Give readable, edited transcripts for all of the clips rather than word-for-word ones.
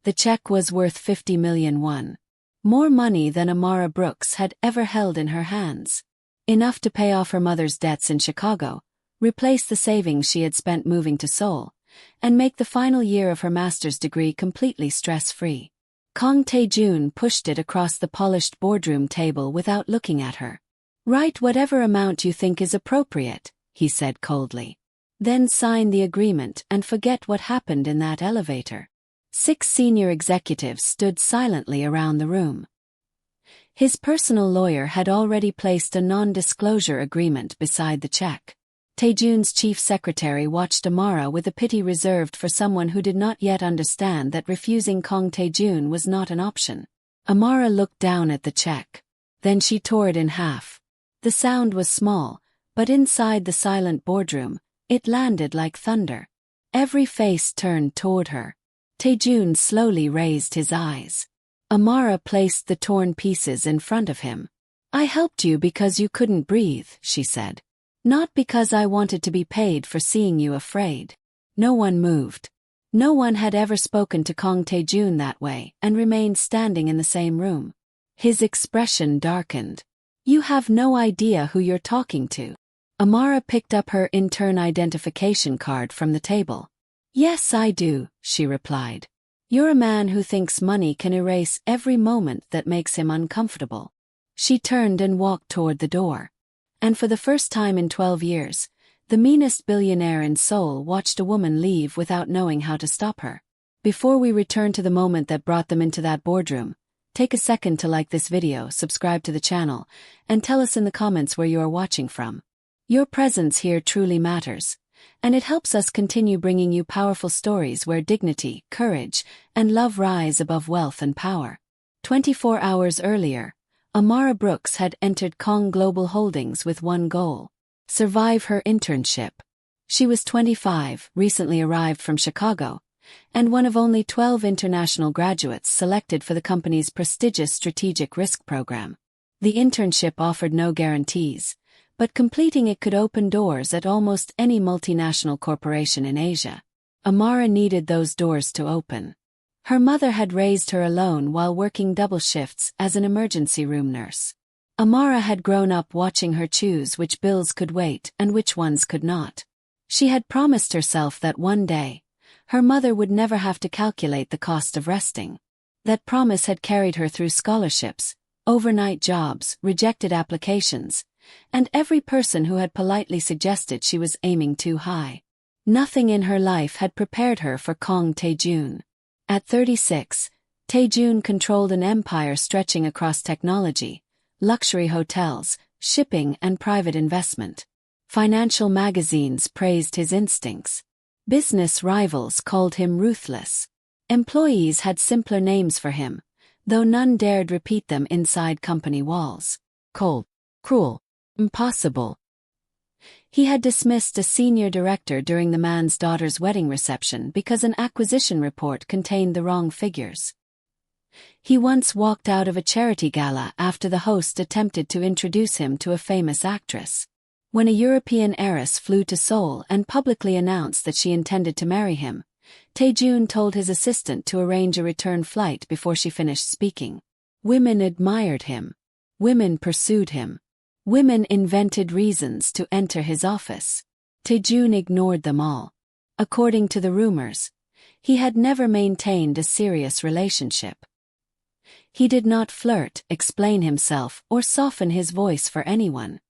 The check was worth 50 million won. More money than Amara Brooks had ever held in her hands. Enough to pay off her mother's debts in Chicago, replace the savings she had spent moving to Seoul, and make the final year of her master's degree completely stress-free. Kang Tae-jun pushed it across the polished boardroom table without looking at her. "Write whatever amount you think is appropriate," he said coldly. "Then sign the agreement and forget what happened in that elevator." 6 senior executives stood silently around the room. His personal lawyer had already placed a non-disclosure agreement beside the check. Tae-jun's chief secretary watched Amara with a pity reserved for someone who did not yet understand that refusing Kang Tae-jun was not an option. Amara looked down at the check. Then she tore it in half. The sound was small, but inside the silent boardroom, it landed like thunder. Every face turned toward her. Tae-jun slowly raised his eyes. Amara placed the torn pieces in front of him. "I helped you because you couldn't breathe," she said. "Not because I wanted to be paid for seeing you afraid." No one moved. No one had ever spoken to Kang Tae-jun that way and remained standing in the same room. His expression darkened. "You have no idea who you're talking to." Amara picked up her intern identification card from the table. "Yes, I do," she replied. "You're a man who thinks money can erase every moment that makes him uncomfortable." She turned and walked toward the door. And for the first time in 12 years, the meanest billionaire in Seoul watched a woman leave without knowing how to stop her. Before we return to the moment that brought them into that boardroom, take a second to like this video, subscribe to the channel, and tell us in the comments where you are watching from. Your presence here truly matters, and it helps us continue bringing you powerful stories where dignity, courage, and love rise above wealth and power. 24 hours earlier, Amara Brooks had entered Kang Global Holdings with one goal: survive her internship. She was 25, recently arrived from Chicago, and one of only 12 international graduates selected for the company's prestigious strategic risk program. The internship offered no guarantees, but completing it could open doors at almost any multinational corporation in Asia. Amara needed those doors to open. Her mother had raised her alone while working double shifts as an emergency room nurse. Amara had grown up watching her choose which bills could wait and which ones could not. She had promised herself that one day, her mother would never have to calculate the cost of resting. That promise had carried her through scholarships, overnight jobs, rejected applications, and every person who had politely suggested she was aiming too high. Nothing in her life had prepared her for Kang Tae-jun. At 36, Tae-jun controlled an empire stretching across technology, luxury hotels, shipping, and private investment. Financial magazines praised his instincts. Business rivals called him ruthless. Employees had simpler names for him, though none dared repeat them inside company walls. Cold, cruel, impossible. He had dismissed a senior director during the man's daughter's wedding reception because an acquisition report contained the wrong figures. He once walked out of a charity gala after the host attempted to introduce him to a famous actress. When a European heiress flew to Seoul and publicly announced that she intended to marry him, Tae-jun told his assistant to arrange a return flight before she finished speaking. Women admired him. Women pursued him. Women invented reasons to enter his office. Tae-jun ignored them all. According to the rumors, he had never maintained a serious relationship. He did not flirt, explain himself, or soften his voice for anyone.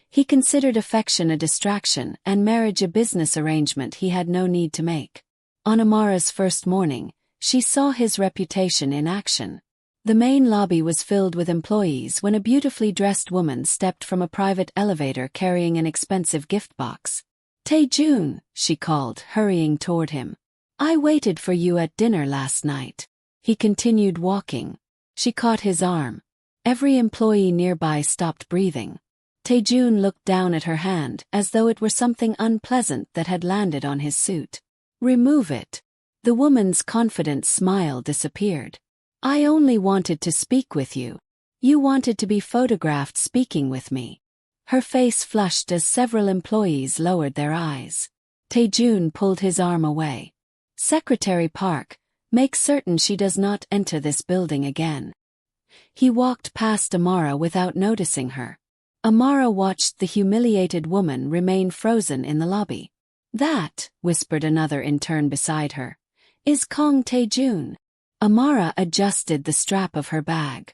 He considered affection a distraction and marriage a business arrangement he had no need to make. On Amara's first morning, she saw his reputation in action. The main lobby was filled with employees when a beautifully dressed woman stepped from a private elevator carrying an expensive gift box. "Tae-jun," she called, hurrying toward him. "I waited for you at dinner last night." He continued walking. She caught his arm. Every employee nearby stopped breathing. Tae-jun looked down at her hand as though it were something unpleasant that had landed on his suit. "Remove it." The woman's confident smile disappeared. "I only wanted to speak with you. You wanted to be photographed speaking with me." Her face flushed as several employees lowered their eyes. Tae-jun pulled his arm away. "Secretary Park, Make certain she does not enter this building again. He walked past Amara without noticing her. Amara watched the humiliated woman remain frozen in the lobby. That, whispered another intern beside her, is Kang Tae-jun. Amara adjusted the strap of her bag.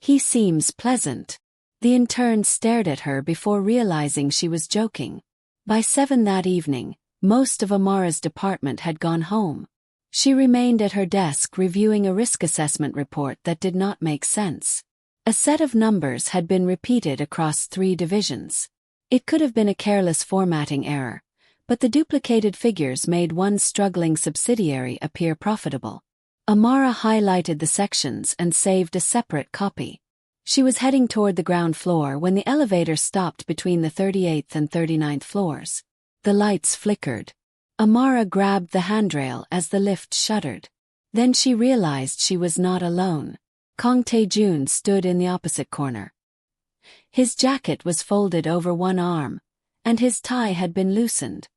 He seems pleasant. The intern stared at her before realizing she was joking. By 7 that evening, most of Amara's department had gone home. She remained at her desk reviewing a risk assessment report that did not make sense. A set of numbers had been repeated across 3 divisions. It could have been a careless formatting error, but the duplicated figures made one struggling subsidiary appear profitable. Amara highlighted the sections and saved a separate copy. She was heading toward the ground floor when the elevator stopped between the 38th and 39th floors. The lights flickered. Amara grabbed the handrail as the lift shuddered. Then she realized she was not alone. Kang Tae-jun stood in the opposite corner. His jacket was folded over one arm, and his tie had been loosened.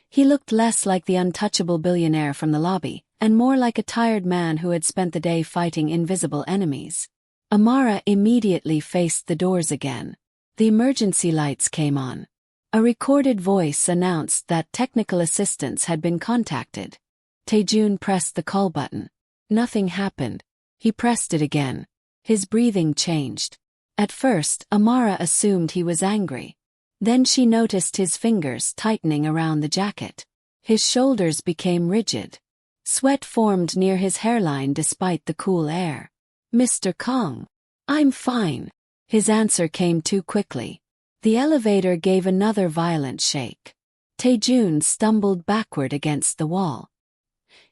He looked less like the untouchable billionaire from the lobby, and more like a tired man who had spent the day fighting invisible enemies. Amara immediately faced the doors again. The emergency lights came on. A recorded voice announced that technical assistance had been contacted. Tae-jun pressed the call button. Nothing happened. He pressed it again. His breathing changed. At first, Amara assumed he was angry. Then she noticed his fingers tightening around the jacket. His shoulders became rigid. Sweat formed near his hairline despite the cool air. Mr. Kang. I'm fine. His answer came too quickly. The elevator gave another violent shake. Tae-jun stumbled backward against the wall.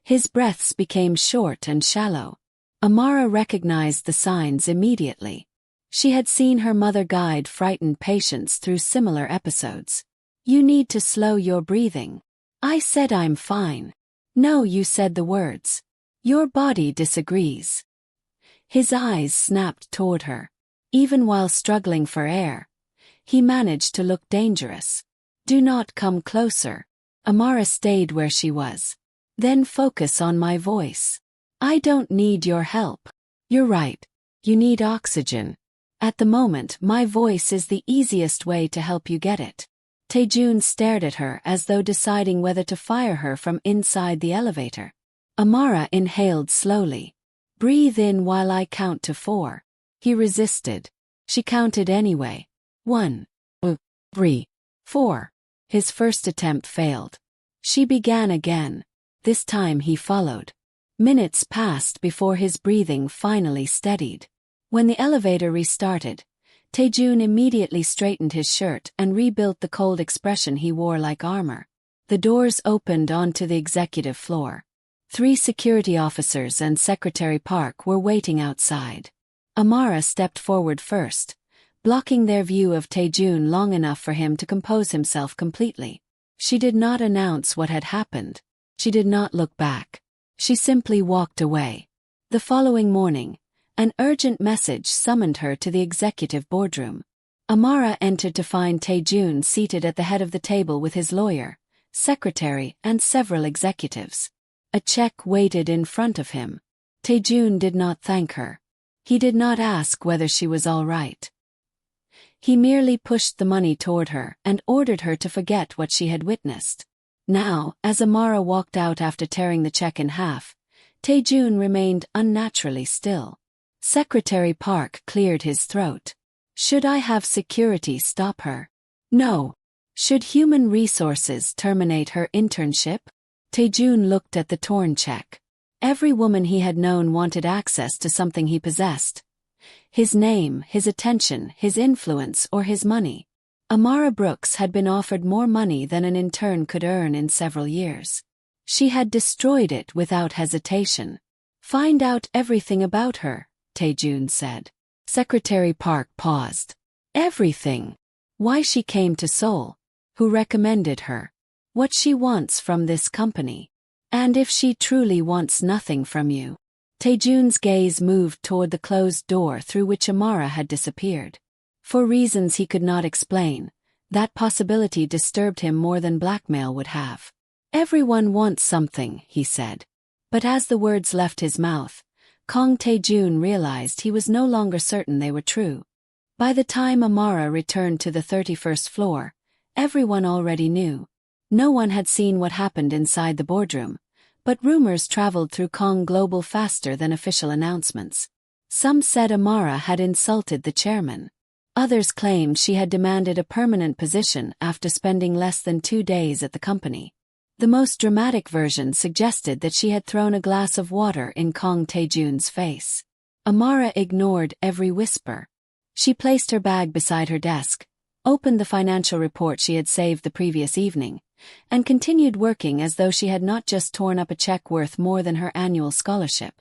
His breaths became short and shallow. Amara recognized the signs immediately. She had seen her mother guide frightened patients through similar episodes. You need to slow your breathing. I said I'm fine. No, you said the words. Your body disagrees. His eyes snapped toward her. Even while struggling for air, he managed to look dangerous. Do not come closer. Amara stayed where she was. Then focus on my voice. I don't need your help. You're right. You need oxygen. At the moment, my voice is the easiest way to help you get it. Tae-jun stared at her as though deciding whether to fire her from inside the elevator. Amara inhaled slowly. Breathe in while I count to 4. He resisted. She counted anyway. 1, 2, 3, 4. His first attempt failed. She began again. This time he followed. Minutes passed before his breathing finally steadied. When the elevator restarted, Tae-jun immediately straightened his shirt and rebuilt the cold expression he wore like armor. The doors opened onto the executive floor. 3 security officers and Secretary Park were waiting outside. Amara stepped forward first, blocking their view of Tae-jun long enough for him to compose himself completely. She did not announce what had happened. She did not look back. She simply walked away. The following morning, an urgent message summoned her to the executive boardroom. Amara entered to find Tae-jun seated at the head of the table with his lawyer, secretary, and several executives. A cheque waited in front of him. Tae-jun did not thank her. He did not ask whether she was all right. He merely pushed the money toward her and ordered her to forget what she had witnessed. Now, as Amara walked out after tearing the cheque in half, Tae-jun remained unnaturally still. Secretary Park cleared his throat. Should I have security stop her? No. Should human resources terminate her internship? Tae-jun looked at the torn cheque. Every woman he had known wanted access to something he possessed. His name, his attention, his influence, or his money. Amara Brooks had been offered more money than an intern could earn in several years. She had destroyed it without hesitation. Find out everything about her, Tae-jun said. Secretary Park paused. Everything. Why she came to Seoul. Who recommended her. What she wants from this company. And if she truly wants nothing from you. Tae-jun's gaze moved toward the closed door through which Amara had disappeared. For reasons he could not explain, that possibility disturbed him more than blackmail would have. Everyone wants something, he said. But as the words left his mouth, Kang Tae-jun realized he was no longer certain they were true. By the time Amara returned to the 31st floor, everyone already knew. No one had seen what happened inside the boardroom, but rumors traveled through Kang Global faster than official announcements. Some said Amara had insulted the chairman. Others claimed she had demanded a permanent position after spending less than 2 days at the company. The most dramatic version suggested that she had thrown a glass of water in Kang Tae-jun's face. Amara ignored every whisper. She placed her bag beside her desk, opened the financial report she had saved the previous evening, and continued working as though she had not just torn up a check worth more than her annual scholarship.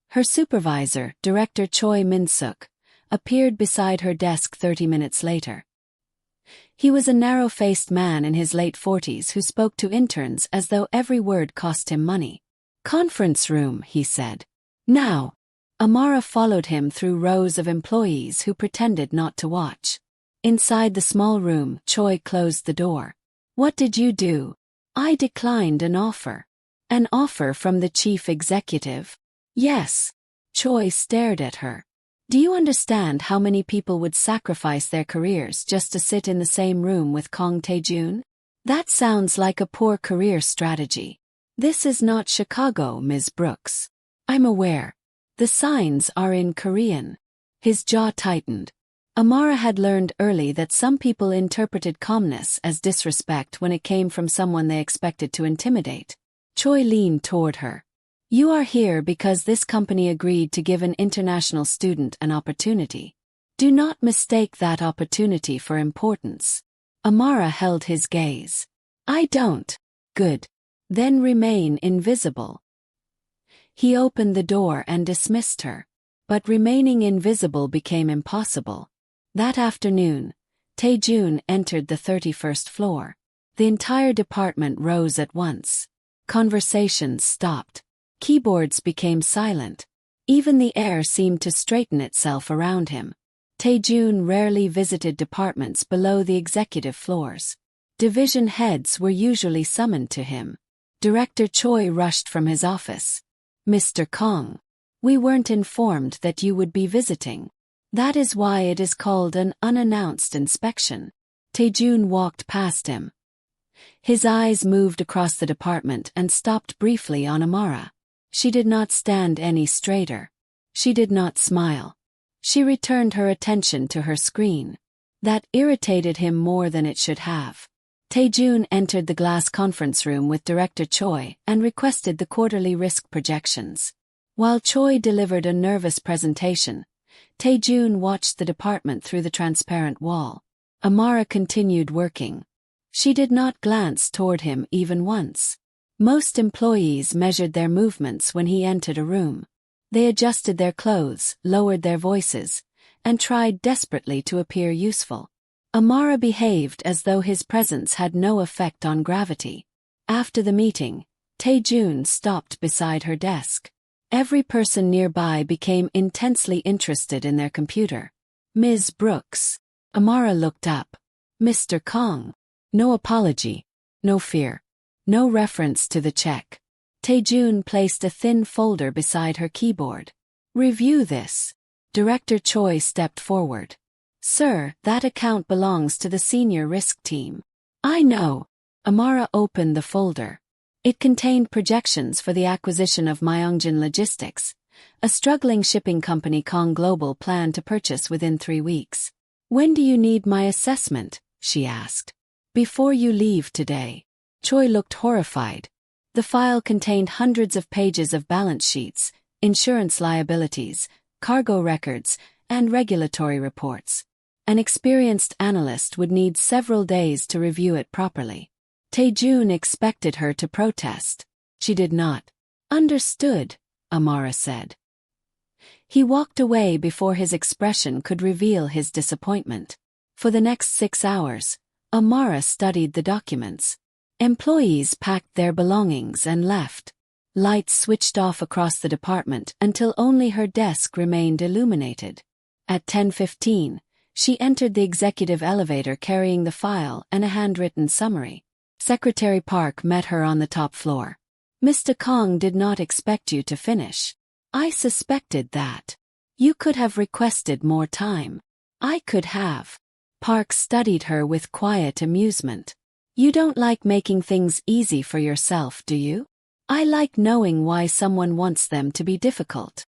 Her supervisor, Director Choi Min-suk, appeared beside her desk 30 minutes later. He was a narrow-faced man in his late 40s who spoke to interns as though every word cost him money. "Conference room," he said. "Now." Amara followed him through rows of employees who pretended not to watch. Inside the small room, Choi closed the door. "What did you do?" "I declined an offer." "An offer from the chief executive?" "Yes." Choi stared at her. "Do you understand how many people would sacrifice their careers just to sit in the same room with Kang Tae-jun? That sounds like a poor career strategy." "This is not Chicago, Ms. Brooks." "I'm aware. The signs are in Korean." His jaw tightened. Amara had learned early that some people interpreted calmness as disrespect when it came from someone they expected to intimidate. Choi leaned toward her. "You are here because this company agreed to give an international student an opportunity. Do not mistake that opportunity for importance." Amara held his gaze. "I don't." "Good. Then remain invisible." He opened the door and dismissed her. But remaining invisible became impossible. That afternoon, Tae-jun entered the 31st floor. The entire department rose at once. Conversations stopped. Keyboards became silent. Even the air seemed to straighten itself around him. Tae-jun rarely visited departments below the executive floors. Division heads were usually summoned to him. Director Choi rushed from his office. "Mr. Kang, we weren't informed that you would be visiting. That is why it is called an unannounced inspection." Tae-jun walked past him. His eyes moved across the department and stopped briefly on Amara. She did not stand any straighter. She did not smile. She returned her attention to her screen. That irritated him more than it should have. Tae-jun entered the glass conference room with Director Choi and requested the quarterly risk projections. While Choi delivered a nervous presentation, Tae-jun watched the department through the transparent wall. Amara continued working. She did not glance toward him even once. Most employees measured their movements when he entered a room. They adjusted their clothes, lowered their voices, and tried desperately to appear useful. Amara behaved as though his presence had no effect on gravity. After the meeting, Tae-jun stopped beside her desk. Every person nearby became intensely interested in their computer. "Ms. Brooks." Amara looked up. "Mr. Kang." No apology. No fear. No reference to the check. Tae-jun placed a thin folder beside her keyboard. "Review this." Director Choi stepped forward. "Sir, that account belongs to the senior risk team." "I know." Amara opened the folder. It contained projections for the acquisition of Myeongjin Logistics, a struggling shipping company Kang Global planned to purchase within 3 weeks. "When do you need my assessment?" she asked. "Before you leave today." Choi looked horrified. The file contained hundreds of pages of balance sheets, insurance liabilities, cargo records, and regulatory reports. An experienced analyst would need several days to review it properly. Tae-jun expected her to protest. She did not. "Understood," Amara said. He walked away before his expression could reveal his disappointment. For the next 6 hours, Amara studied the documents. Employees packed their belongings and left. Lights switched off across the department until only her desk remained illuminated. At 10:15, she entered the executive elevator carrying the file and a handwritten summary. Secretary Park met her on the top floor. Mr. Kang did not expect you to finish. I suspected that. You could have requested more time. I could have. Park studied her with quiet amusement. You don't like making things easy for yourself, do you? I like knowing why someone wants them to be difficult.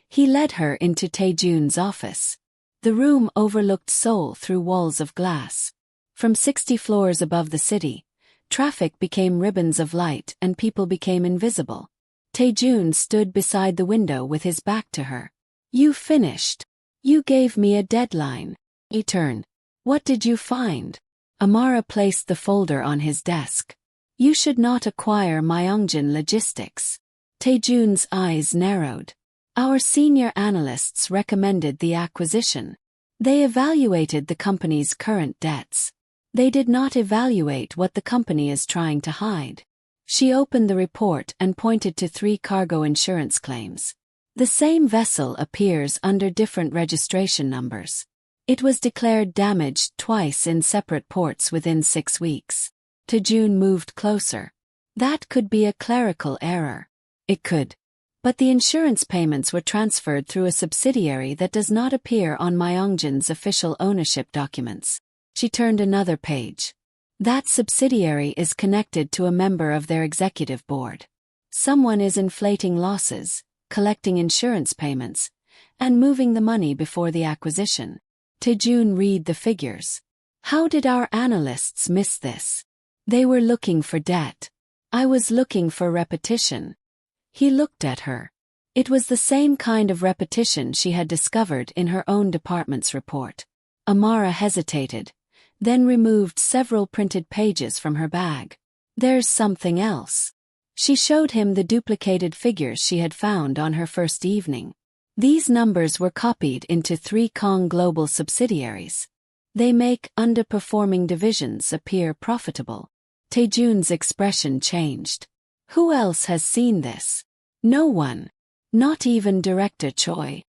He led her into Tae-jun's office. The room overlooked Seoul through walls of glass. From 60 floors above the city, traffic became ribbons of light and people became invisible. Tae-jun stood beside the window with his back to her. You finished. You gave me a deadline. He turned. What did you find? Amara placed the folder on his desk. You should not acquire Myeongjin Logistics. Tae-jun's eyes narrowed. Our senior analysts recommended the acquisition. They evaluated the company's current debts. They did not evaluate what the company is trying to hide. She opened the report and pointed to 3 cargo insurance claims. The same vessel appears under different registration numbers. It was declared damaged twice in separate ports within 6 weeks. Tae-jun moved closer. That could be a clerical error. It could. But the insurance payments were transferred through a subsidiary that does not appear on Myeongjin's official ownership documents. She turned another page. That subsidiary is connected to a member of their executive board. Someone is inflating losses, collecting insurance payments, and moving the money before the acquisition. Tae-jun read the figures. How did our analysts miss this? They were looking for debt. I was looking for repetition. He looked at her. It was the same kind of repetition she had discovered in her own department's report. Amara hesitated, then removed several printed pages from her bag. There's something else. She showed him the duplicated figures she had found on her first evening. These numbers were copied into 3 Kang global subsidiaries. They make underperforming divisions appear profitable. Tae-jun's expression changed. Who else has seen this? No one. Not even Director Choi.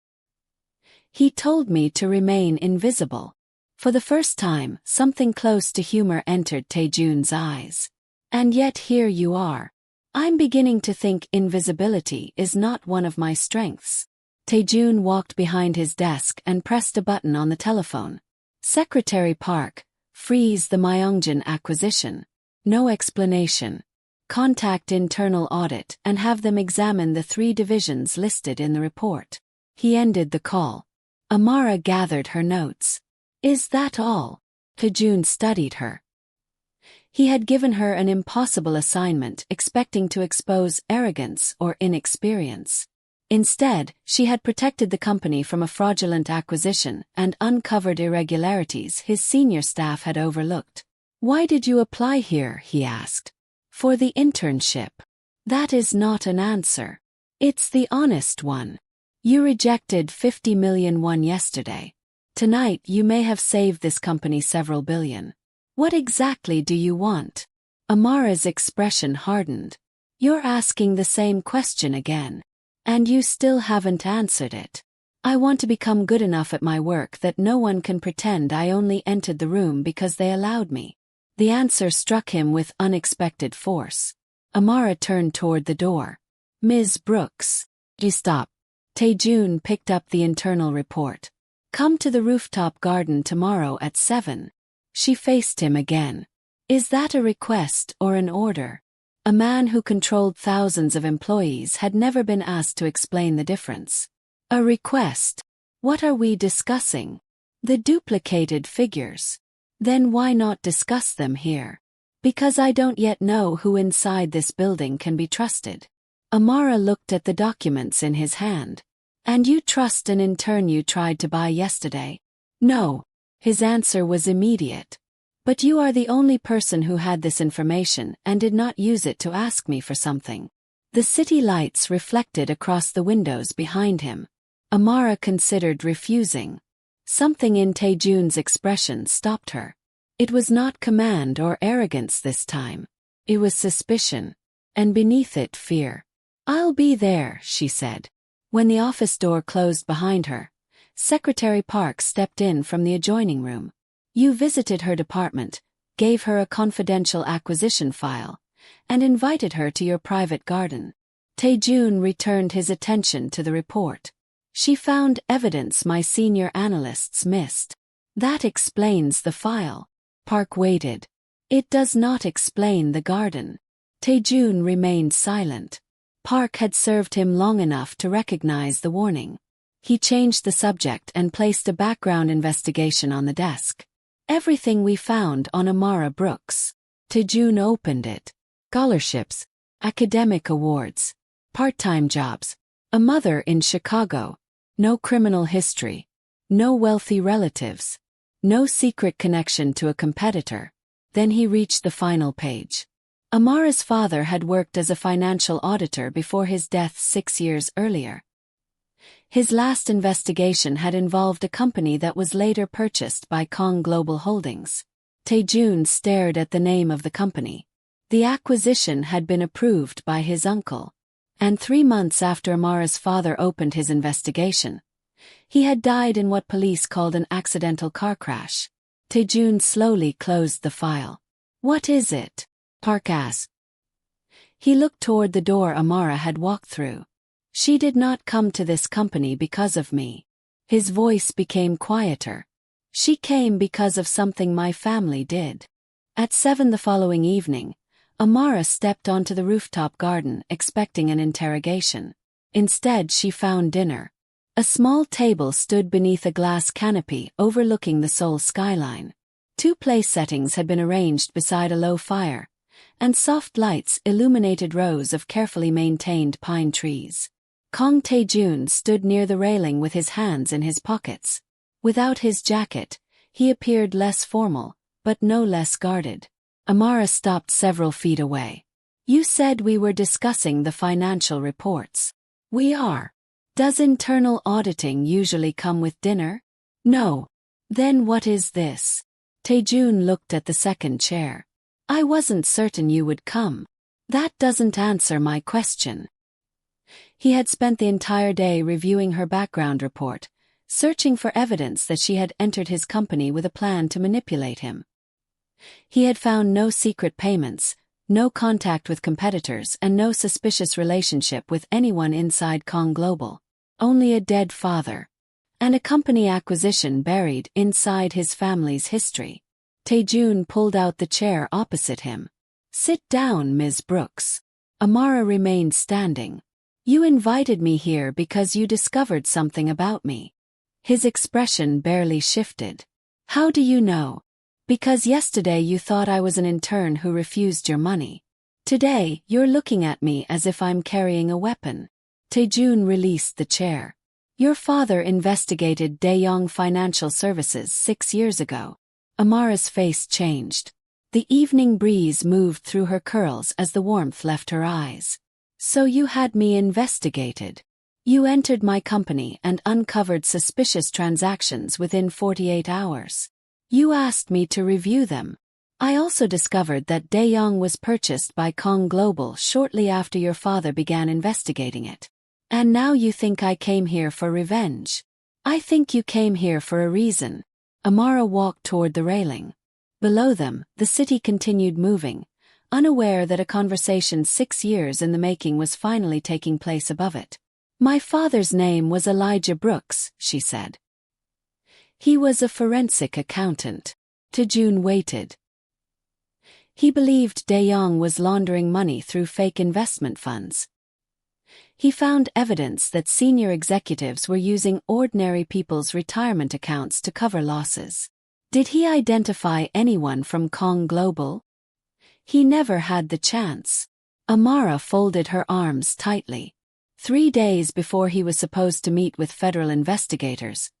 He told me to remain invisible. For the first time, something close to humor entered Tae-jun's eyes. And yet here you are. I'm beginning to think invisibility is not one of my strengths. Tae-jun walked behind his desk and pressed a button on the telephone. Secretary Park, freeze the Myeongjin acquisition. No explanation. Contact internal audit and have them examine the 3 divisions listed in the report. He ended the call. Amara gathered her notes. Is that all? Tae-jun studied her. He had given her an impossible assignment, expecting to expose arrogance or inexperience. Instead, she had protected the company from a fraudulent acquisition and uncovered irregularities his senior staff had overlooked. Why did you apply here? He asked. For the internship. That is not an answer. It's the honest one. You rejected 50 million won yesterday. Tonight you may have saved this company several billion. What exactly do you want? Amara's expression hardened. You're asking the same question again. And you still haven't answered it. I want to become good enough at my work that no one can pretend I only entered the room because they allowed me. The answer struck him with unexpected force. Amara turned toward the door. Ms. Brooks. She stopped. Tae-jun picked up the internal report. Come to the rooftop garden tomorrow at 7. She faced him again. Is that a request or an order? A man who controlled thousands of employees had never been asked to explain the difference. A request? What are we discussing? The duplicated figures. Then why not discuss them here? Because I don't yet know who inside this building can be trusted. Amara looked at the documents in his hand. And you trust an intern you tried to buy yesterday? No. His answer was immediate. But you are the only person who had this information and did not use it to ask me for something. The city lights reflected across the windows behind him. Amara considered refusing. Something in Tae-jun's expression stopped her. It was not command or arrogance this time. It was suspicion. And beneath it, fear. I'll be there, she said. When the office door closed behind her, Secretary Park stepped in from the adjoining room. You visited her department, gave her a confidential acquisition file, and invited her to your private garden. Tae-jun returned his attention to the report. She found evidence my senior analysts missed. That explains the file. Park waited. It does not explain the garden. Tae-jun remained silent. Park had served him long enough to recognize the warning. He changed the subject and placed a background investigation on the desk. Everything we found on Amara Brooks. Tae-jun opened it. Scholarships, academic awards, part-time jobs, a mother in Chicago, no criminal history, no wealthy relatives, no secret connection to a competitor. Then he reached the final page. Amara's father had worked as a financial auditor before his death 6 years earlier. His last investigation had involved a company that was later purchased by Kang Global Holdings. Tae-jun stared at the name of the company. The acquisition had been approved by his uncle. And 3 months after Amara's father opened his investigation, he had died in what police called an accidental car crash. Tae-jun slowly closed the file. What is it? Park asked. He looked toward the door Amara had walked through. She did not come to this company because of me. His voice became quieter. She came because of something my family did. At 7 the following evening, Amara stepped onto the rooftop garden expecting an interrogation. Instead she found dinner. A small table stood beneath a glass canopy overlooking the Seoul skyline. 2 place settings had been arranged beside a low fire, and soft lights illuminated rows of carefully maintained pine trees. Kang Tae-jun stood near the railing with his hands in his pockets. Without his jacket, he appeared less formal, but no less guarded. Amara stopped several feet away. You said we were discussing the financial reports. We are. Does internal auditing usually come with dinner? No. Then what is this? Tae-jun looked at the second chair. I wasn't certain you would come. That doesn't answer my question. He had spent the entire day reviewing her background report, searching for evidence that she had entered his company with a plan to manipulate him. He had found no secret payments, no contact with competitors, and no suspicious relationship with anyone inside Kang Global. Only a dead father. And a company acquisition buried inside his family's history. Tae-jun pulled out the chair opposite him. Sit down, Ms. Brooks. Amara remained standing. You invited me here because you discovered something about me. His expression barely shifted. How do you know? Because yesterday you thought I was an intern who refused your money. Today, you're looking at me as if I'm carrying a weapon. Tae-jun released the chair. Your father investigated Daeyoung Financial Services 6 years ago. Amara's face changed. The evening breeze moved through her curls as the warmth left her eyes. So you had me investigated. You entered my company and uncovered suspicious transactions within 48 hours. You asked me to review them. I also discovered that Daeyoung was purchased by Kang Global shortly after your father began investigating it. And now you think I came here for revenge. I think you came here for a reason. Amara walked toward the railing. Below them, the city continued moving, unaware that a conversation 6 years in the making was finally taking place above it. My father's name was Elijah Brooks, she said. He was a forensic accountant. Tae-jun waited. He believed Daeyoung was laundering money through fake investment funds. He found evidence that senior executives were using ordinary people's retirement accounts to cover losses. Did he identify anyone from Kang Global? He never had the chance. Amara folded her arms tightly. 3 days before he was supposed to meet with federal investigators,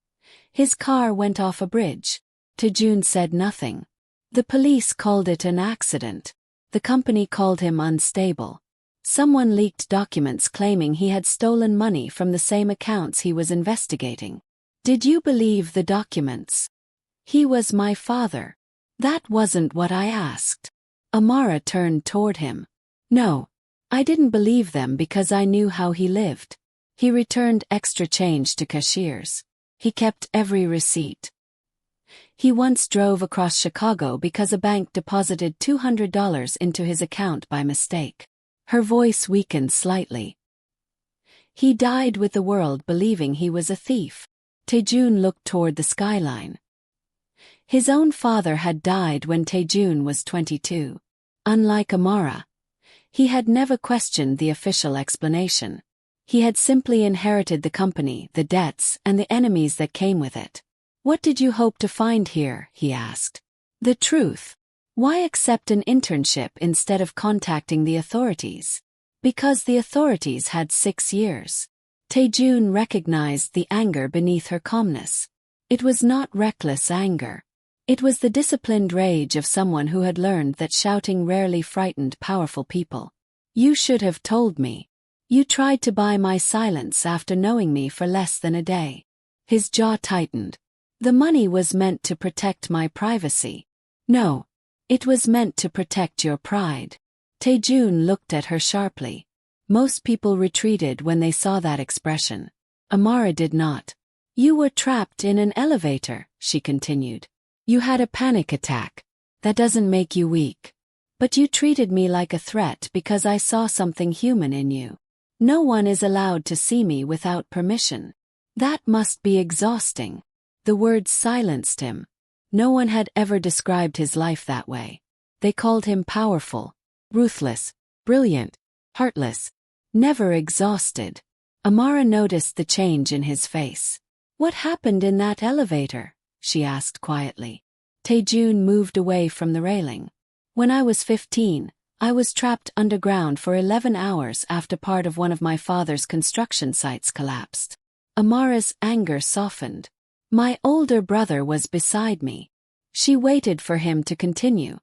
his car went off a bridge. Tae-jun said nothing. The police called it an accident. The company called him unstable. Someone leaked documents claiming he had stolen money from the same accounts he was investigating. Did you believe the documents? He was my father. That wasn't what I asked. Amara turned toward him. No. I didn't believe them because I knew how he lived. He returned extra change to cashiers. He kept every receipt. He once drove across Chicago because a bank deposited $200 into his account by mistake. Her voice weakened slightly. He died with the world believing he was a thief. Tae-jun looked toward the skyline. His own father had died when Tae-jun was 22. Unlike Amara, he had never questioned the official explanation. He had simply inherited the company, the debts, and the enemies that came with it. "What did you hope to find here?" he asked. "The truth. Why accept an internship instead of contacting the authorities?" "Because the authorities had 6 years." Tae-jun recognized the anger beneath her calmness. It was not reckless anger. It was the disciplined rage of someone who had learned that shouting rarely frightened powerful people. "You should have told me. You tried to buy my silence after knowing me for less than a day." His jaw tightened. "The money was meant to protect my privacy." "No. It was meant to protect your pride." Tae-jun looked at her sharply. Most people retreated when they saw that expression. Amara did not. "You were trapped in an elevator," she continued. "You had a panic attack. That doesn't make you weak. But you treated me like a threat because I saw something human in you. No one is allowed to see me without permission. That must be exhausting." The words silenced him. No one had ever described his life that way. They called him powerful, ruthless, brilliant, heartless, never exhausted. Amara noticed the change in his face. "What happened in that elevator?" she asked quietly. Tae-jun moved away from the railing. "When I was 15, I was trapped underground for 11 hours after part of one of my father's construction sites collapsed." Amara's anger softened. "My older brother was beside me." She waited for him to continue.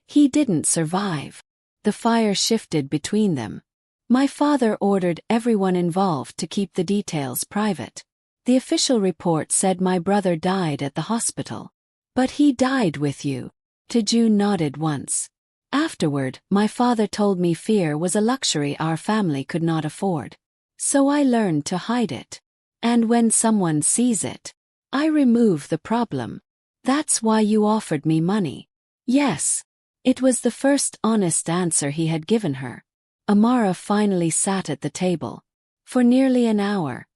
"He didn't survive." The fire shifted between them. "My father ordered everyone involved to keep the details private. The official report said my brother died at the hospital." "But he died with you." Tae-jun nodded once. "Afterward, my father told me fear was a luxury our family could not afford. So I learned to hide it. And when someone sees it, I remove the problem. That's why you offered me money." "Yes." It was the first honest answer he had given her. Amara finally sat at the table. For nearly an hour,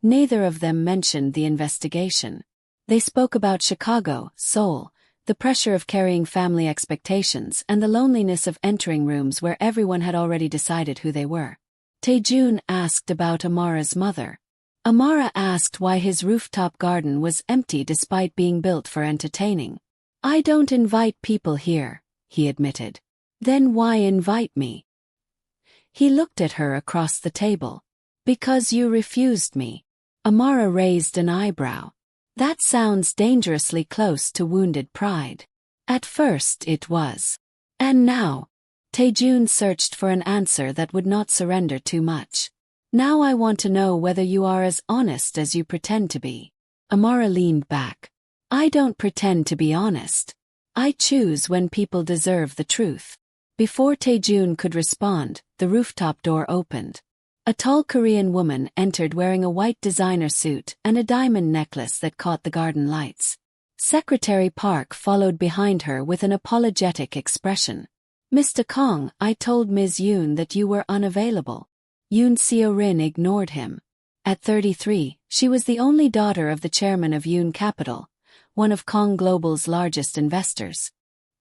neither of them mentioned the investigation. They spoke about Chicago, Seoul, the pressure of carrying family expectations, and the loneliness of entering rooms where everyone had already decided who they were. Tae-jun asked about Amara's mother. Amara asked why his rooftop garden was empty despite being built for entertaining. "I don't invite people here," he admitted. "Then why invite me?" He looked at her across the table. "Because you refused me." Amara raised an eyebrow. "That sounds dangerously close to wounded pride." "At first it was. And now?" Tae-jun searched for an answer that would not surrender too much. "Now I want to know whether you are as honest as you pretend to be." Amara leaned back. "I don't pretend to be honest. I choose when people deserve the truth." Before Tae-jun could respond, the rooftop door opened. A tall Korean woman entered wearing a white designer suit and a diamond necklace that caught the garden lights. Secretary Park followed behind her with an apologetic expression. "Mr. Kang, I told Ms. Yoon that you were unavailable." Yoon Seo-rin ignored him. At 33, she was the only daughter of the chairman of Yoon Capital, one of Kang Global's largest investors.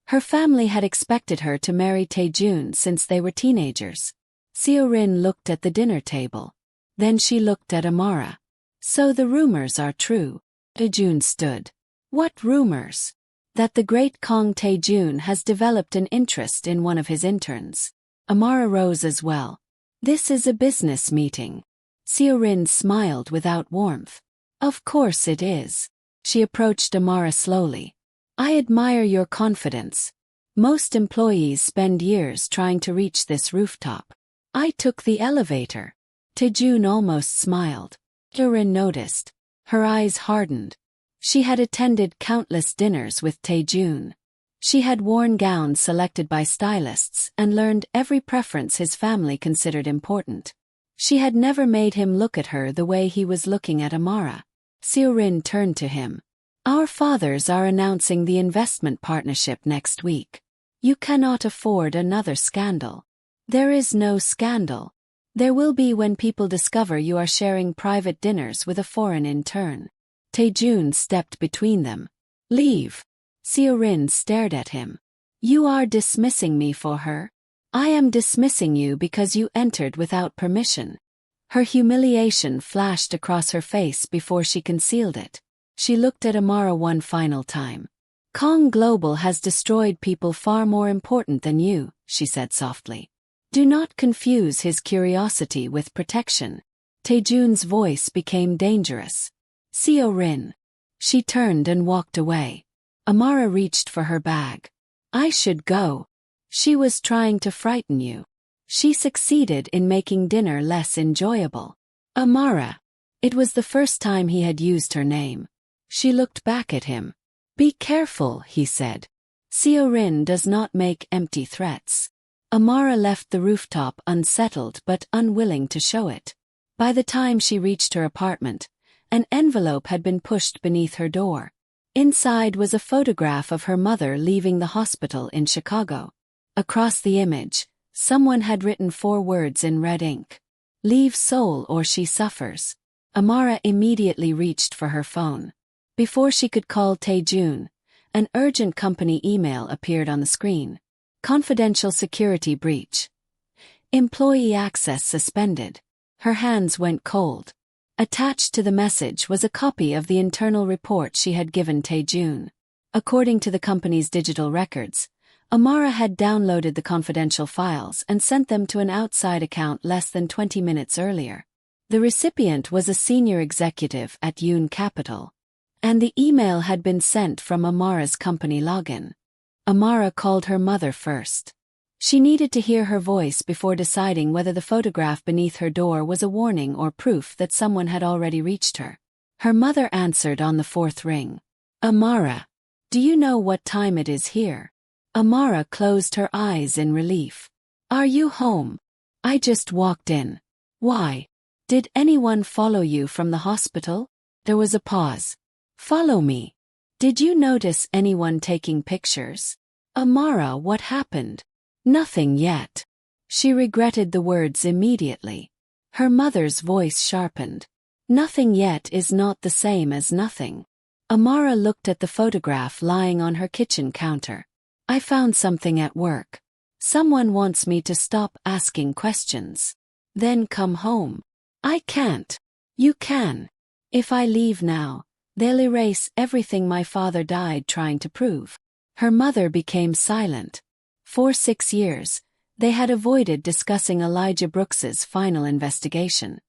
Her family had expected her to marry Tae-jun since they were teenagers. Seo-rin looked at the dinner table. Then she looked at Amara. "So the rumors are true." Tae-jun stood. "What rumors?" "That the great Kang Tae-jun has developed an interest in one of his interns." Amara rose as well. "This is a business meeting." Seo-rin smiled without warmth. "Of course it is." She approached Amara slowly. "I admire your confidence. Most employees spend years trying to reach this rooftop. I took the elevator." Tae-jun almost smiled. Seo-rin noticed. Her eyes hardened. She had attended countless dinners with Tae-jun. She had worn gowns selected by stylists and learned every preference his family considered important. She had never made him look at her the way he was looking at Amara. Seo-rin turned to him. Our fathers are announcing the investment partnership next week. You cannot afford another scandal. There is no scandal. There will be when people discover you are sharing private dinners with a foreign intern. Tae-jun stepped between them. Leave. Seo-rin stared at him. You are dismissing me for her? I am dismissing you because you entered without permission. Her humiliation flashed across her face before she concealed it. She looked at Amara one final time. Kang Global has destroyed people far more important than you, she said softly. Do not confuse his curiosity with protection. Tae-jun's voice became dangerous. Seo-rin. She turned and walked away. Amara reached for her bag. I should go. She was trying to frighten you. She succeeded in making dinner less enjoyable. Amara. It was the first time he had used her name. She looked back at him. Be careful, he said. Seo-rin does not make empty threats. Amara left the rooftop unsettled but unwilling to show it. By the time she reached her apartment, an envelope had been pushed beneath her door. Inside was a photograph of her mother leaving the hospital in Chicago. Across the image, someone had written 4 words in red ink. Leave Seoul or she suffers. Amara immediately reached for her phone. Before she could call Tae-jun, an urgent company email appeared on the screen. Confidential security breach. Employee access suspended. Her hands went cold. Attached to the message was a copy of the internal report she had given Tae-jun. According to the company's digital records, Amara had downloaded the confidential files and sent them to an outside account less than 20 minutes earlier. The recipient was a senior executive at Yoon Capital, and the email had been sent from Amara's company login. Amara called her mother first. She needed to hear her voice before deciding whether the photograph beneath her door was a warning or proof that someone had already reached her. Her mother answered on the 4th ring. Amara, do you know what time it is here? Amara closed her eyes in relief. Are you home? I just walked in. Why? Did anyone follow you from the hospital? There was a pause. Follow me. Did you notice anyone taking pictures? Amara, what happened? Nothing yet. She regretted the words immediately. Her mother's voice sharpened. Nothing yet is not the same as nothing. Amara looked at the photograph lying on her kitchen counter. I found something at work. Someone wants me to stop asking questions. Then come home. I can't. You can. If I leave now, they'll erase everything my father died trying to prove. Her mother became silent. For 6 years, they had avoided discussing Elijah Brooks's final investigation.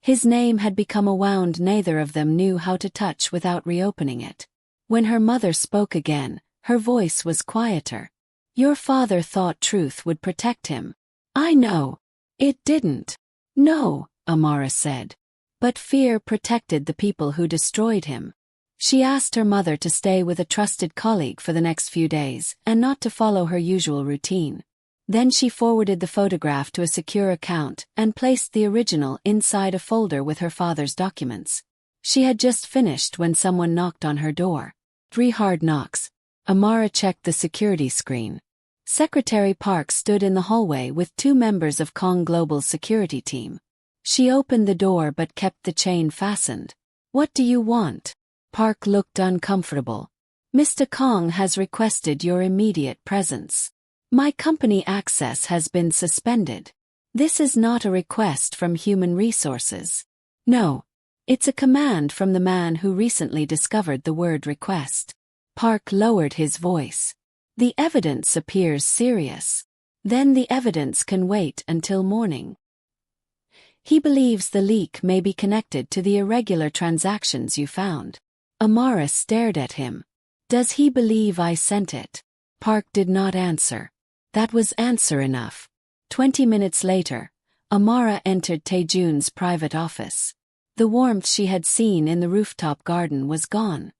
His name had become a wound neither of them knew how to touch without reopening it. When her mother spoke again, her voice was quieter. Your father thought truth would protect him. I know. It didn't. No, Amara said. But fear protected the people who destroyed him. She asked her mother to stay with a trusted colleague for the next few days and not to follow her usual routine. Then she forwarded the photograph to a secure account and placed the original inside a folder with her father's documents. She had just finished when someone knocked on her door. 3 hard knocks. Amara checked the security screen. Secretary Park stood in the hallway with 2 members of Kang Global's security team. She opened the door but kept the chain fastened. What do you want? Park looked uncomfortable. Mr. Kang has requested your immediate presence. My company access has been suspended. This is not a request from Human Resources. No. It's a command from the man who recently discovered the word request. Park lowered his voice. The evidence appears serious. Then the evidence can wait until morning. He believes the leak may be connected to the irregular transactions you found. Amara stared at him. Does he believe I sent it? Park did not answer. That was answer enough. 20 minutes later, Amara entered Tae-jun's private office. The warmth she had seen in the rooftop garden was gone.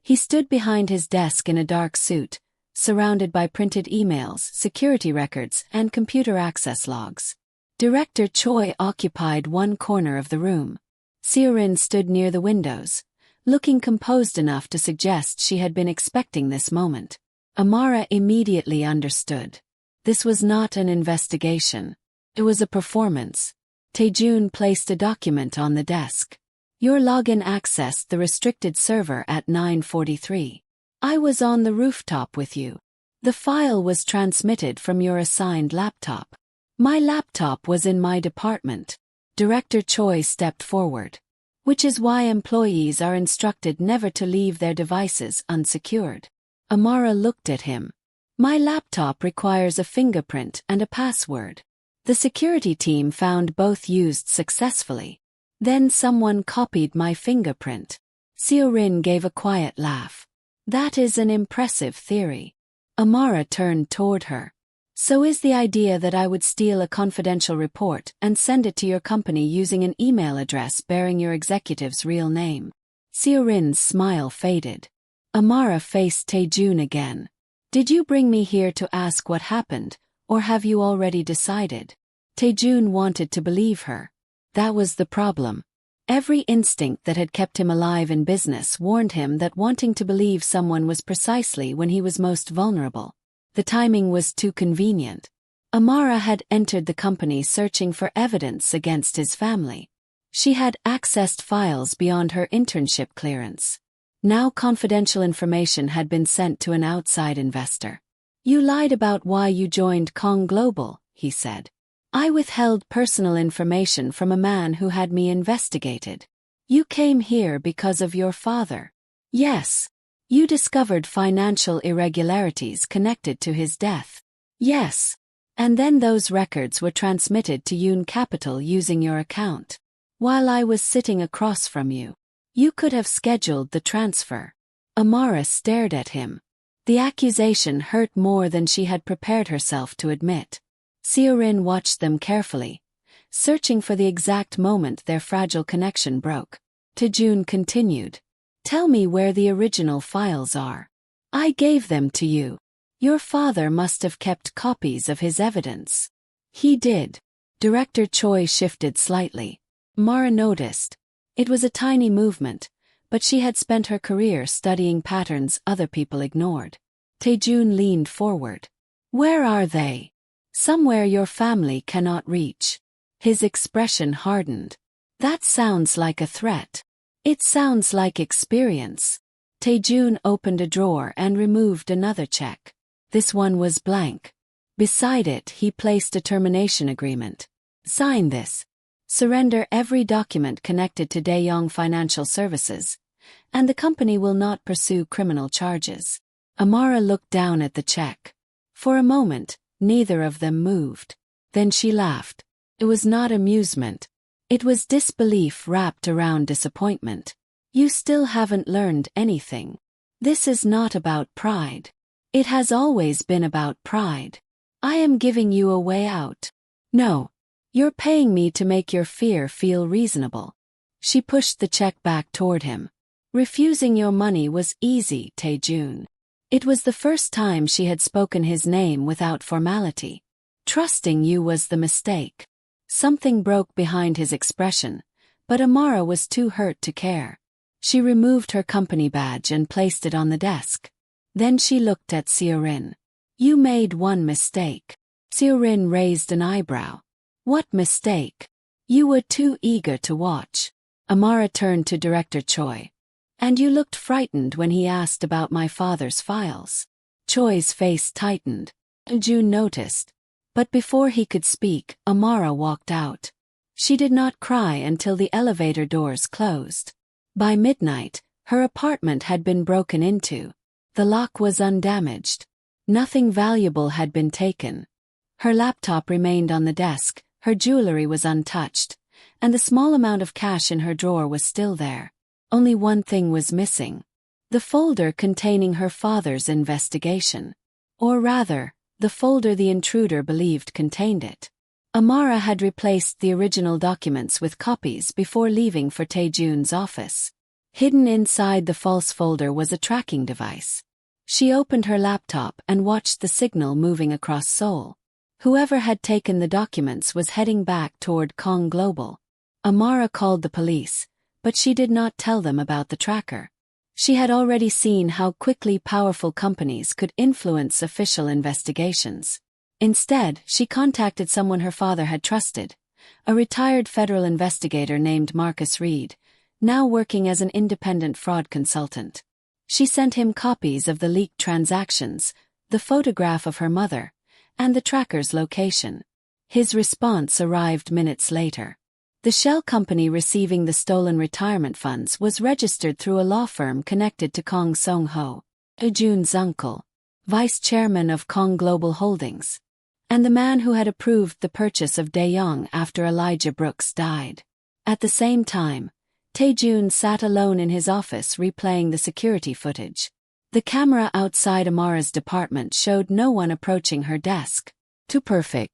He stood behind his desk in a dark suit, surrounded by printed emails, security records, and computer access logs. Director Choi occupied one corner of the room. Seo-rin stood near the windows, looking composed enough to suggest she had been expecting this moment. Amara immediately understood. This was not an investigation. It was a performance. Tae-jun placed a document on the desk. Your login accessed the restricted server at 9:43. I was on the rooftop with you. The file was transmitted from your assigned laptop. My laptop was in my department. Director Choi stepped forward. Which is why employees are instructed never to leave their devices unsecured. Amara looked at him. My laptop requires a fingerprint and a password. The security team found both used successfully. Then someone copied my fingerprint. Seo-rin gave a quiet laugh. That is an impressive theory. Amara turned toward her. So is the idea that I would steal a confidential report and send it to your company using an email address bearing your executive's real name. Seo-rin's smile faded. Amara faced Tae-jun again. Did you bring me here to ask what happened, or have you already decided? Tae-jun wanted to believe her. That was the problem. Every instinct that had kept him alive in business warned him that wanting to believe someone was precisely when he was most vulnerable. The timing was too convenient. Amara had entered the company searching for evidence against his family. She had accessed files beyond her internship clearance. Now confidential information had been sent to an outside investor. You lied about why you joined Kang Global, he said. I withheld personal information from a man who had me investigated. You came here because of your father. Yes. You discovered financial irregularities connected to his death. Yes. And then those records were transmitted to Yoon Capital using your account. While I was sitting across from you. You could have scheduled the transfer. Amara stared at him. The accusation hurt more than she had prepared herself to admit. Seo-rin watched them carefully, searching for the exact moment their fragile connection broke. Tae-jun continued. Tell me where the original files are. I gave them to you. Your father must have kept copies of his evidence. He did. Director Choi shifted slightly. Amara noticed. It was a tiny movement, but she had spent her career studying patterns other people ignored. Tae-jun leaned forward. Where are they? Somewhere your family cannot reach. His expression hardened. That sounds like a threat. It sounds like experience. Tae-jun opened a drawer and removed another check. This one was blank. Beside it he placed a termination agreement. Sign this. Surrender every document connected to Daeyong Financial Services, and the company will not pursue criminal charges. Amara looked down at the check. For a moment, neither of them moved. Then she laughed. It was not amusement. It was disbelief wrapped around disappointment. You still haven't learned anything. This is not about pride. It has always been about pride. I am giving you a way out. No. You're paying me to make your fear feel reasonable. She pushed the check back toward him. Refusing your money was easy, Tae-jun. It was the first time she had spoken his name without formality. Trusting you was the mistake. Something broke behind his expression, but Amara was too hurt to care. She removed her company badge and placed it on the desk. Then she looked at Seo-rin. You made one mistake. Seo-rin raised an eyebrow. What mistake? You were too eager to watch. Amara turned to Director Choi. And you looked frightened when he asked about my father's files. Choi's face tightened. Jun noticed. But before he could speak, Amara walked out. She did not cry until the elevator doors closed. By midnight, her apartment had been broken into. The lock was undamaged. Nothing valuable had been taken. Her laptop remained on the desk, her jewelry was untouched, and the small amount of cash in her drawer was still there. Only one thing was missing. The folder containing her father's investigation. Or rather, the folder the intruder believed contained it. Amara had replaced the original documents with copies before leaving for Tae-jun's office. Hidden inside the false folder was a tracking device. She opened her laptop and watched the signal moving across Seoul. Whoever had taken the documents was heading back toward Kang Global. Amara called the police, but she did not tell them about the tracker. She had already seen how quickly powerful companies could influence official investigations. Instead, she contacted someone her father had trusted, a retired federal investigator named Marcus Reed, now working as an independent fraud consultant. She sent him copies of the leaked transactions, the photograph of her mother, and the tracker's location. His response arrived minutes later. The shell company receiving the stolen retirement funds was registered through a law firm connected to Kang Song-ho, Tae-jun's uncle, vice chairman of Kang Global Holdings, and the man who had approved the purchase of Daeyoung after Elijah Brooks died. At the same time, Tae-jun sat alone in his office replaying the security footage. The camera outside Amara's department showed no one approaching her desk. Too perfect.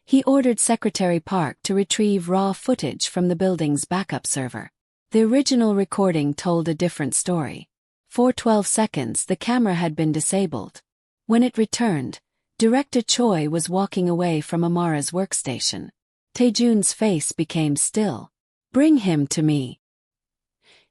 He ordered Secretary Park to retrieve raw footage from the building's backup server. The original recording told a different story. For 12 seconds the camera had been disabled. When it returned, Director Choi was walking away from Amara's workstation. Tae-jun's face became still. "Bring him to me."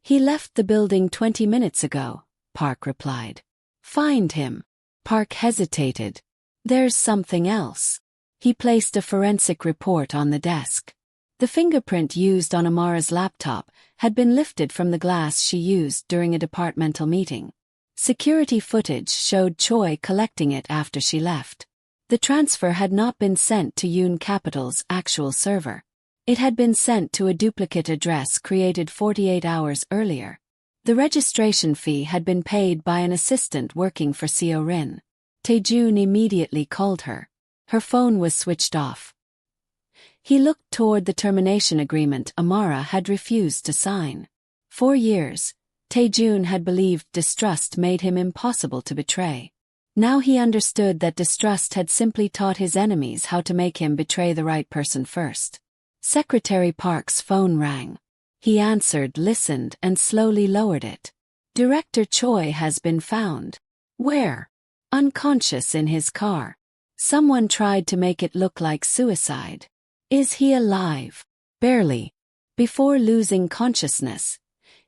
"He left the building 20 minutes ago," Park replied. "Find him." Park hesitated. "There's something else." He placed a forensic report on the desk. The fingerprint used on Amara's laptop had been lifted from the glass she used during a departmental meeting. Security footage showed Choi collecting it after she left. The transfer had not been sent to Yoon Capital's actual server. It had been sent to a duplicate address created 48 hours earlier. The registration fee had been paid by an assistant working for Seo-rin. Tae-jun immediately called her. Her phone was switched off. He looked toward the termination agreement Amara had refused to sign. For years, Tae-jun had believed distrust made him impossible to betray. Now he understood that distrust had simply taught his enemies how to make him betray the right person first. Secretary Park's phone rang. He answered, listened, and slowly lowered it. "Director Choi has been found." "Where?" "Unconscious in his car. Someone tried to make it look like suicide." "Is he alive?" "Barely." Before losing consciousness,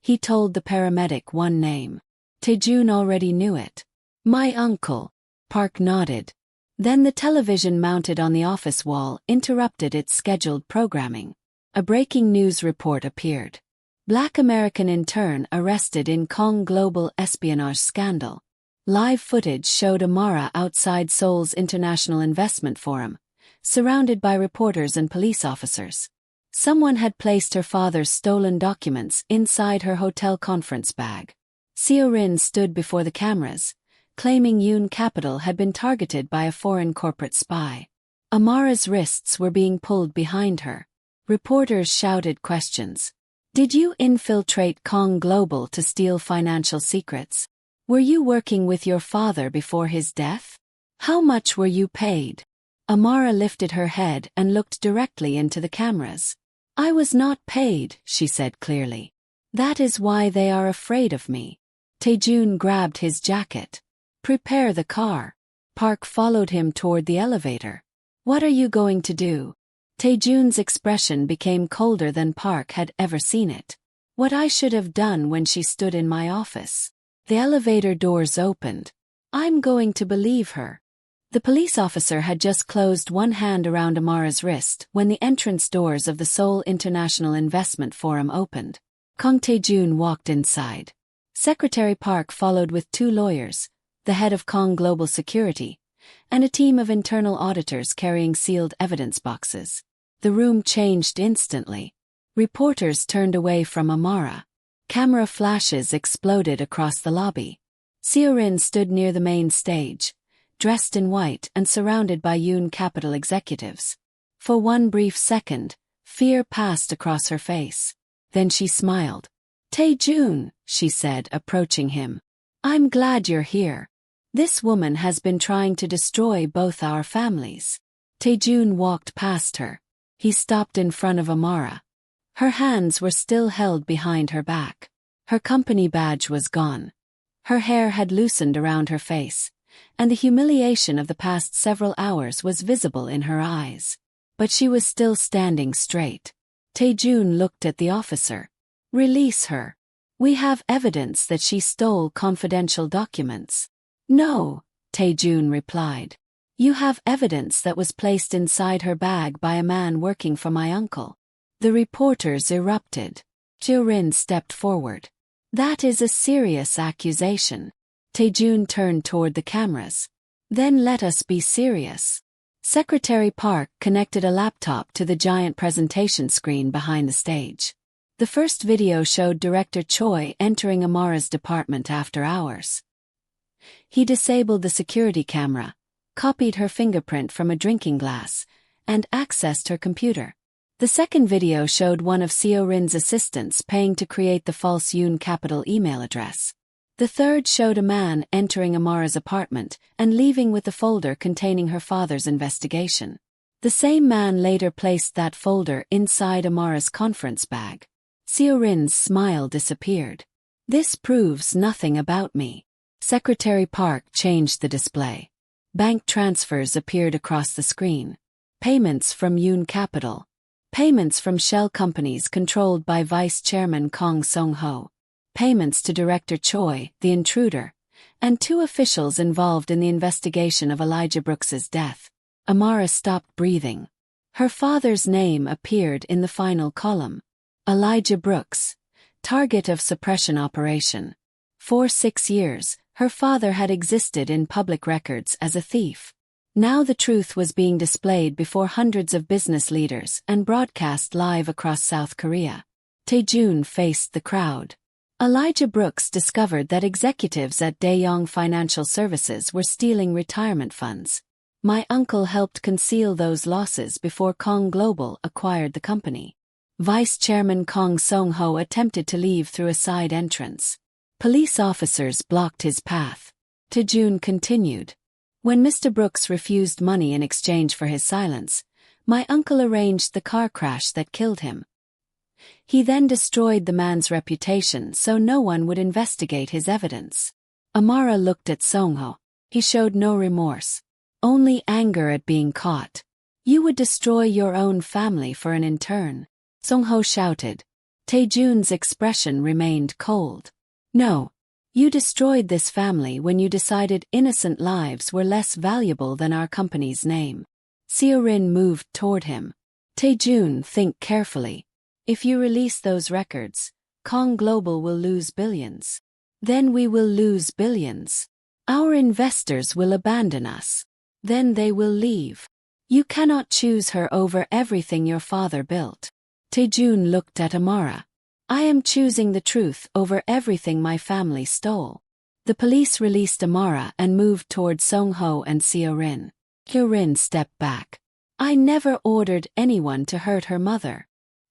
he told the paramedic one name. Tae-jun already knew it. "My uncle." Park nodded. Then the television mounted on the office wall interrupted its scheduled programming. A breaking news report appeared. Black American intern arrested in Kang Global espionage scandal. Live footage showed Amara outside Seoul's International Investment Forum, surrounded by reporters and police officers. Someone had placed her father's stolen documents inside her hotel conference bag. Seo-rin stood before the cameras, claiming Yoon Capital had been targeted by a foreign corporate spy. Amara's wrists were being pulled behind her. Reporters shouted questions. "Did you infiltrate Kang Global to steal financial secrets? Were you working with your father before his death? How much were you paid?" Amara lifted her head and looked directly into the cameras. "I was not paid," she said clearly. "That is why they are afraid of me." Tae-jun grabbed his jacket. "Prepare the car." Park followed him toward the elevator. "What are you going to do?" Tae-jun's expression became colder than Park had ever seen it. "What I should have done when she stood in my office." The elevator doors opened. "I'm going to believe her." The police officer had just closed one hand around Amara's wrist when the entrance doors of the Seoul International Investment Forum opened. Kang Tae-jun walked inside. Secretary Park followed with 2 lawyers, the head of Kang Global Security, and a team of internal auditors carrying sealed evidence boxes. The room changed instantly. Reporters turned away from Amara. Camera flashes exploded across the lobby. Seo-rin stood near the main stage, dressed in white and surrounded by Yoon Capital executives. For one brief second, fear passed across her face. Then she smiled. "Tae-jun," she said, approaching him. "I'm glad you're here. This woman has been trying to destroy both our families." Tae-jun walked past her. He stopped in front of Amara. Her hands were still held behind her back. Her company badge was gone. Her hair had loosened around her face, and the humiliation of the past several hours was visible in her eyes. But she was still standing straight. Tae-jun looked at the officer. Release her. We have evidence that she stole confidential documents. No, Tae-jun replied. You have evidence that was placed inside her bag by a man working for my uncle. The reporters erupted. Seo-rin stepped forward. That is a serious accusation. Tae-jun turned toward the cameras. Then let us be serious. Secretary Park connected a laptop to the giant presentation screen behind the stage. The first video showed Director Choi entering Amara's department after hours. He disabled the security camera, copied her fingerprint from a drinking glass, and accessed her computer. The second video showed one of Seo-rin's assistants paying to create the false Yoon Capital email address. The third showed a man entering Amara's apartment and leaving with the folder containing her father's investigation. The same man later placed that folder inside Amara's conference bag. Seo-rin's smile disappeared. This proves nothing about me. Secretary Park changed the display. Bank transfers appeared across the screen. Payments from Yoon Capital. Payments from shell companies controlled by Vice Chairman Kang Song-ho. Payments to Director Choi, the intruder, and 2 officials involved in the investigation of Elijah Brooks's death. Amara stopped breathing. Her father's name appeared in the final column. Elijah Brooks, target of suppression operation. For 6 years, her father had existed in public records as a thief. Now the truth was being displayed before hundreds of business leaders and broadcast live across South Korea. Tae-jun faced the crowd. Elijah Brooks discovered that executives at Daeyoung Financial Services were stealing retirement funds. My uncle helped conceal those losses before Kong Global acquired the company. Vice Chairman Kang Song-ho attempted to leave through a side entrance. Police officers blocked his path. Tae-jun continued. When Mr. Brooks refused money in exchange for his silence, my uncle arranged the car crash that killed him. He then destroyed the man's reputation so no one would investigate his evidence. Amara looked at Song-ho. He showed no remorse. Only anger at being caught. You would destroy your own family for an intern. Song-ho shouted. Tae-jun's expression remained cold. No. You destroyed this family when you decided innocent lives were less valuable than our company's name. Seo-rin moved toward him. Tae-jun, think carefully. If you release those records, Kong Global will lose billions. Then we will lose billions. Our investors will abandon us. Then they will leave. You cannot choose her over everything your father built. Tae-jun looked at Amara. I am choosing the truth over everything my family stole. The police released Amara and moved toward Song-ho and Seo-rin. Seo-rin stepped back. I never ordered anyone to hurt her mother.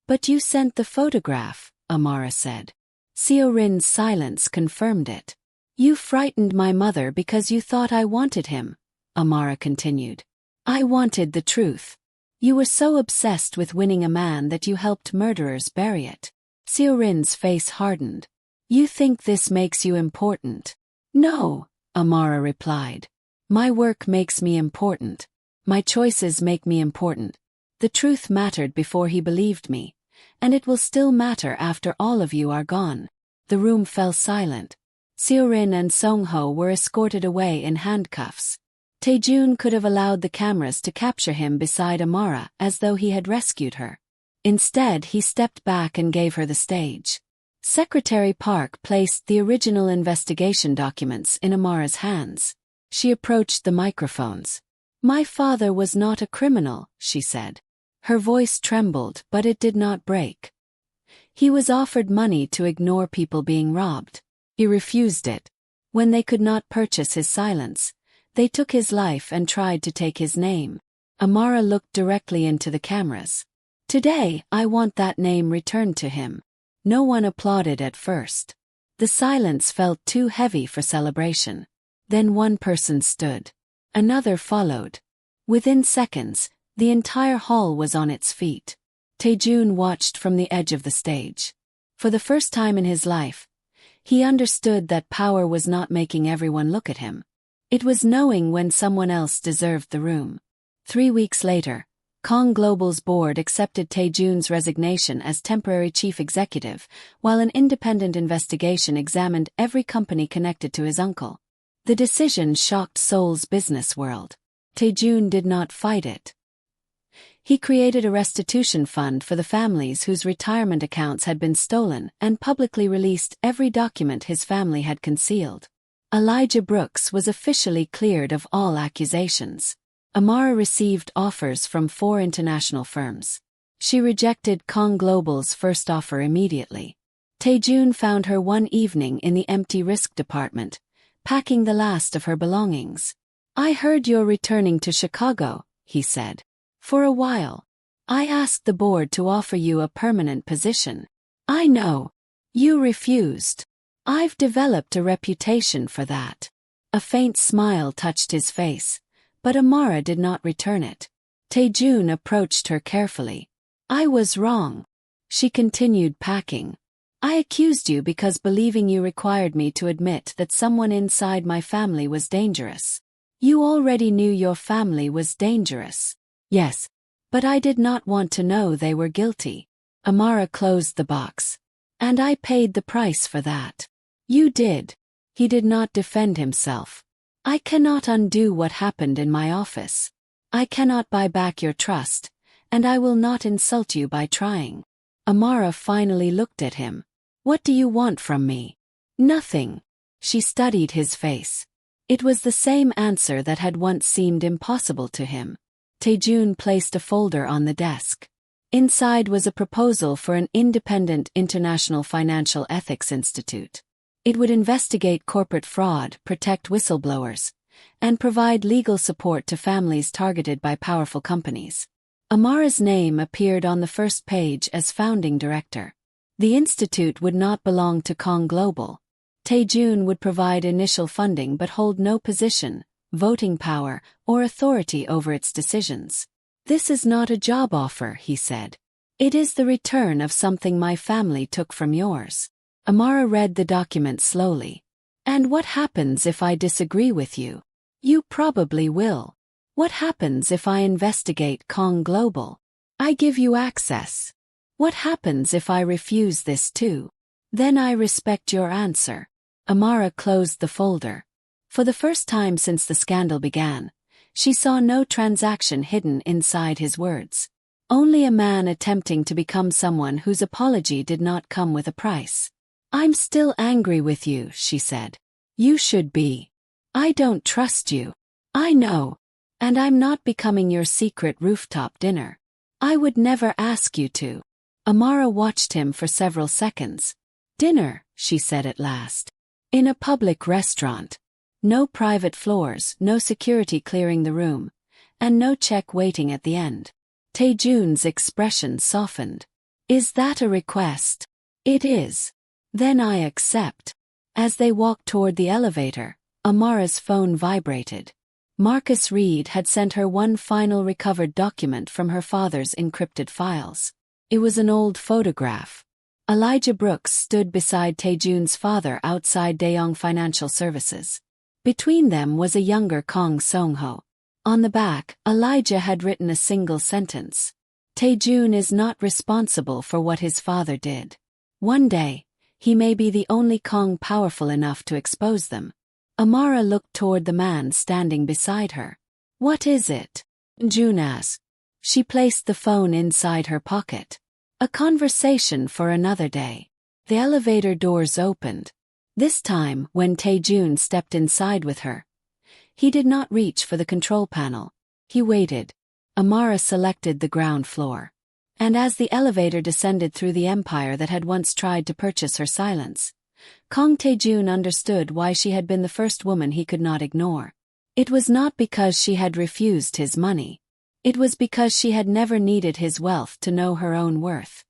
But you sent the photograph, Amara said. Seo-rin's silence confirmed it. You frightened my mother because you thought I wanted him, Amara continued. I wanted the truth. You were so obsessed with winning a man that you helped murderers bury it. Seo-rin's face hardened. You think this makes you important? No, Amara replied. My work makes me important. My choices make me important. The truth mattered before he believed me, and it will still matter after all of you are gone. The room fell silent. Seo-rin and Song-ho were escorted away in handcuffs. Tae-jun could have allowed the cameras to capture him beside Amara as though he had rescued her. Instead, he stepped back and gave her the stage. Secretary Park placed the original investigation documents in Amara's hands. She approached the microphones. My father was not a criminal, she said. Her voice trembled, but it did not break. He was offered money to ignore people being robbed. He refused it. When they could not purchase his silence, they took his life and tried to take his name. Amara looked directly into the cameras. Today, I want that name returned to him. No one applauded at first. The silence felt too heavy for celebration. Then one person stood. Another followed. Within seconds, the entire hall was on its feet. Tae-jun watched from the edge of the stage. For the first time in his life, he understood that power was not making everyone look at him. It was knowing when someone else deserved the room. 3 weeks later, Kang Global's board accepted Tae-jun's resignation as temporary chief executive, while an independent investigation examined every company connected to his uncle. The decision shocked Seoul's business world. Tae-jun did not fight it. He created a restitution fund for the families whose retirement accounts had been stolen and publicly released every document his family had concealed. Amara Brooks was officially cleared of all accusations. Amara received offers from 4 international firms. She rejected Kang Global's first offer immediately. Tae-jun found her one evening in the empty risk department, packing the last of her belongings. "I heard you're returning to Chicago," he said. "For a while. I asked the board to offer you a permanent position. I know. You refused. I've developed a reputation for that." A faint smile touched his face, but Amara did not return it. Tae-jun approached her carefully. "I was wrong." She continued packing. "I accused you because believing you required me to admit that someone inside my family was dangerous. You already knew your family was dangerous." "Yes, but I did not want to know they were guilty." Amara closed the box. "And I paid the price for that." "You did." He did not defend himself. "I cannot undo what happened in my office. I cannot buy back your trust, and I will not insult you by trying." Amara finally looked at him. "What do you want from me?" "Nothing." She studied his face. It was the same answer that had once seemed impossible to him. Tae-jun placed a folder on the desk. Inside was a proposal for an independent international financial ethics institute. It would investigate corporate fraud, protect whistleblowers, and provide legal support to families targeted by powerful companies. Amara's name appeared on the first page as founding director. The institute would not belong to Kang Global. Tae-jun would provide initial funding but hold no position, voting power, or authority over its decisions. "This is not a job offer," he said. "It is the return of something my family took from yours." Amara read the document slowly. "And what happens if I disagree with you?" "You probably will." "What happens if I investigate Kang Global?" "I give you access." "What happens if I refuse this too?" "Then I respect your answer." Amara closed the folder. For the first time since the scandal began, she saw no transaction hidden inside his words. Only a man attempting to become someone whose apology did not come with a price. "I'm still angry with you," she said. "You should be. I don't trust you. I know. And I'm not becoming your secret rooftop dinner. I would never ask you to." Amara watched him for several seconds. "Dinner," she said at last. "In a public restaurant. No private floors, no security clearing the room, and no check waiting at the end." Tae-jun's expression softened. "Is that a request?" "It is." "Then I accept." As they walked toward the elevator, Amara's phone vibrated. Marcus Reed had sent her one final recovered document from her father's encrypted files. It was an old photograph. Amara Brooks stood beside Tae-jun's father outside Daeong Financial Services. Between them was a younger Kang Song-ho. On the back, Elijah had written a single sentence. "Tae-jun is not responsible for what his father did. One day, he may be the only Kang powerful enough to expose them." Amara looked toward the man standing beside her. "What is it?" Jun asked. She placed the phone inside her pocket. "A conversation for another day." The elevator doors opened. This time, when Tae-jun stepped inside with her, he did not reach for the control panel. He waited. Amara selected the ground floor. And as the elevator descended through the empire that had once tried to purchase her silence, Kang Tae-jun understood why she had been the first woman he could not ignore. It was not because she had refused his money. It was because she had never needed his wealth to know her own worth.